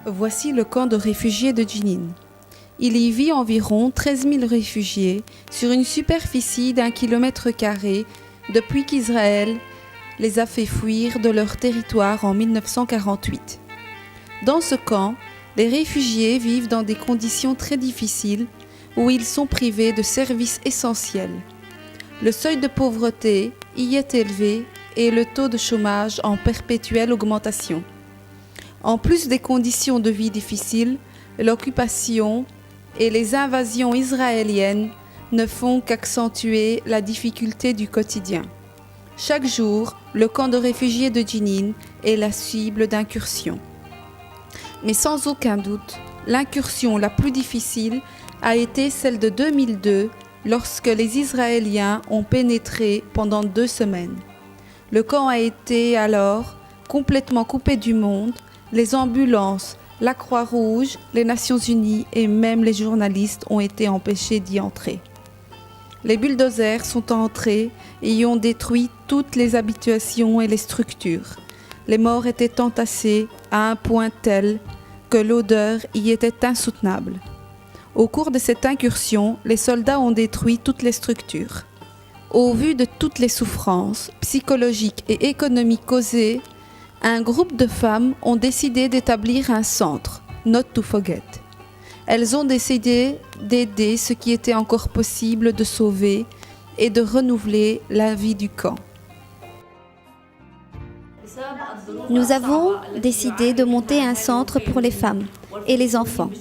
Voici le camp de réfugiés de Jenin. Il y vit environ 13 000 réfugiés sur une superficie d'1 km² depuis qu'Israël les a fait fuir de leur territoire en 1948. Dans ce camp, les réfugiés vivent dans des conditions très difficiles où ils sont privés de services essentiels. Le seuil de pauvreté y est élevé et le taux de chômage en perpétuelle augmentation. En plus des conditions de vie difficiles, l'occupation et les invasions israéliennes ne font qu'accentuer la difficulté du quotidien. Chaque jour, le camp de réfugiés de Jenin est la cible d'incursions. Mais sans aucun doute, l'incursion la plus difficile a été celle de 2002, lorsque les Israéliens ont pénétré pendant 2 semaines. Le camp a été alors complètement coupé du monde, les ambulances, la Croix-Rouge, les Nations Unies et même les journalistes ont été empêchés d'y entrer. Les bulldozers sont entrés et y ont détruit toutes les habitations et les structures. Les morts étaient entassés à un point tel que l'odeur y était insoutenable. Au cours de cette incursion, les soldats ont détruit toutes les structures. Au vu de toutes les souffrances psychologiques et économiques causées, un groupe de femmes ont décidé d'établir un centre, Not to Forget. Elles ont décidé d'aider ce qui était encore possible de sauver et de renouveler la vie du camp. Nous avons décidé de monter un centre pour les femmes et les enfants.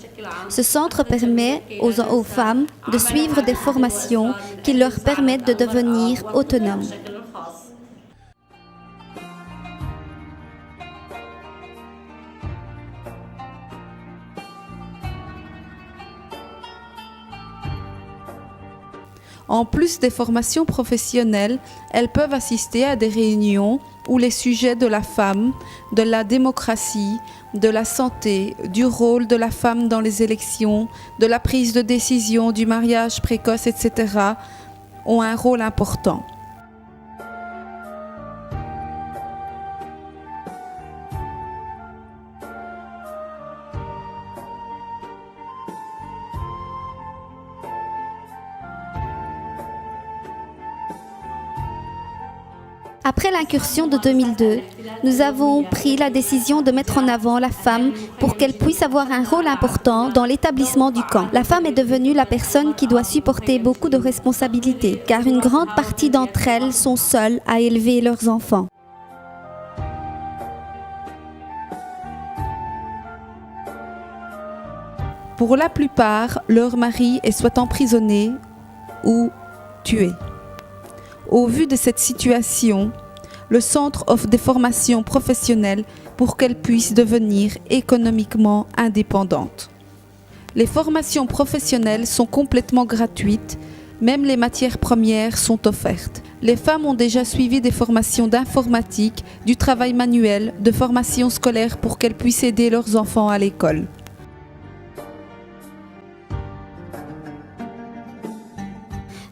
Ce centre permet aux femmes de suivre des formations qui leur permettent de devenir autonomes. En plus des formations professionnelles, elles peuvent assister à des réunions où les sujets de la femme, de la démocratie, de la santé, du rôle de la femme dans les élections, de la prise de décision, du mariage précoce, etc., ont un rôle important. Après l'incursion de 2002, nous avons pris la décision de mettre en avant la femme pour qu'elle puisse avoir un rôle important dans l'établissement du camp. La femme est devenue la personne qui doit supporter beaucoup de responsabilités, car une grande partie d'entre elles sont seules à élever leurs enfants. Pour la plupart, leur mari est soit emprisonné ou tué. Au vu de cette situation, le centre offre des formations professionnelles pour qu'elles puissent devenir économiquement indépendantes. Les formations professionnelles sont complètement gratuites, même les matières premières sont offertes. Les femmes ont déjà suivi des formations d'informatique, du travail manuel, de formation scolaire pour qu'elles puissent aider leurs enfants à l'école.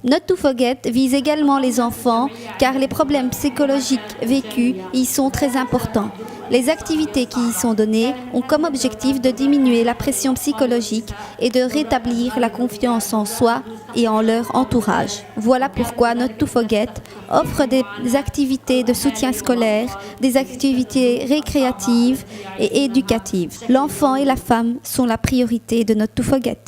Not to Forget vise également les enfants car les problèmes psychologiques vécus y sont très importants. Les activités qui y sont données ont comme objectif de diminuer la pression psychologique et de rétablir la confiance en soi et en leur entourage. Voilà pourquoi Not to Forget offre des activités de soutien scolaire, des activités récréatives et éducatives. L'enfant et la femme sont la priorité de Not to Forget.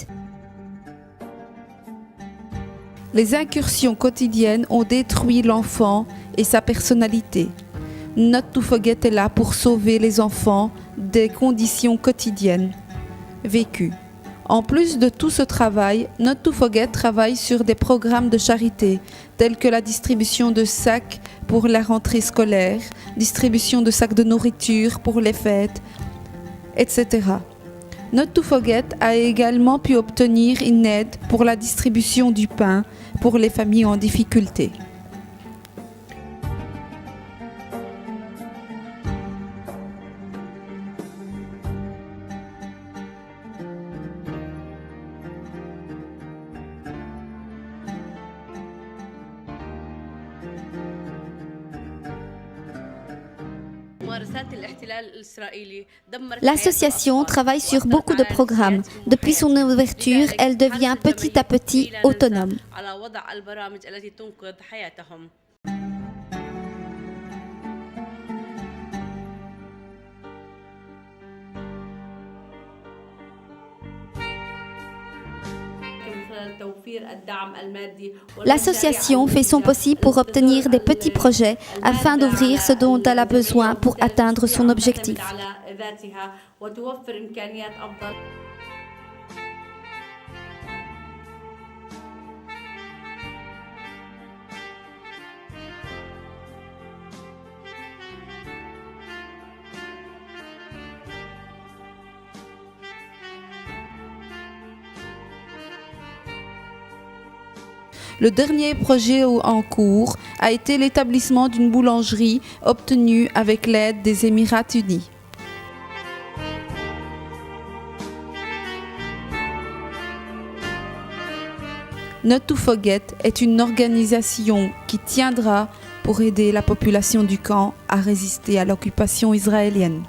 Les incursions quotidiennes ont détruit l'enfant et sa personnalité. Not to Forget est là pour sauver les enfants des conditions quotidiennes vécues. En plus de tout ce travail, Not to Forget travaille sur des programmes de charité tels que la distribution de sacs pour la rentrée scolaire, distribution de sacs de nourriture pour les fêtes, etc. Not to Forget a également pu obtenir une aide pour la distribution du pain pour les familles en difficulté. L'association travaille sur beaucoup de programmes. Depuis son ouverture, elle devient petit à petit autonome. L'association fait son possible pour obtenir des petits projets afin d'ouvrir ce dont elle a besoin pour atteindre son objectif. Le dernier projet en cours a été l'établissement d'une boulangerie obtenue avec l'aide des Émirats unis. Not to Forget est une organisation qui tiendra pour aider la population du camp à résister à l'occupation israélienne.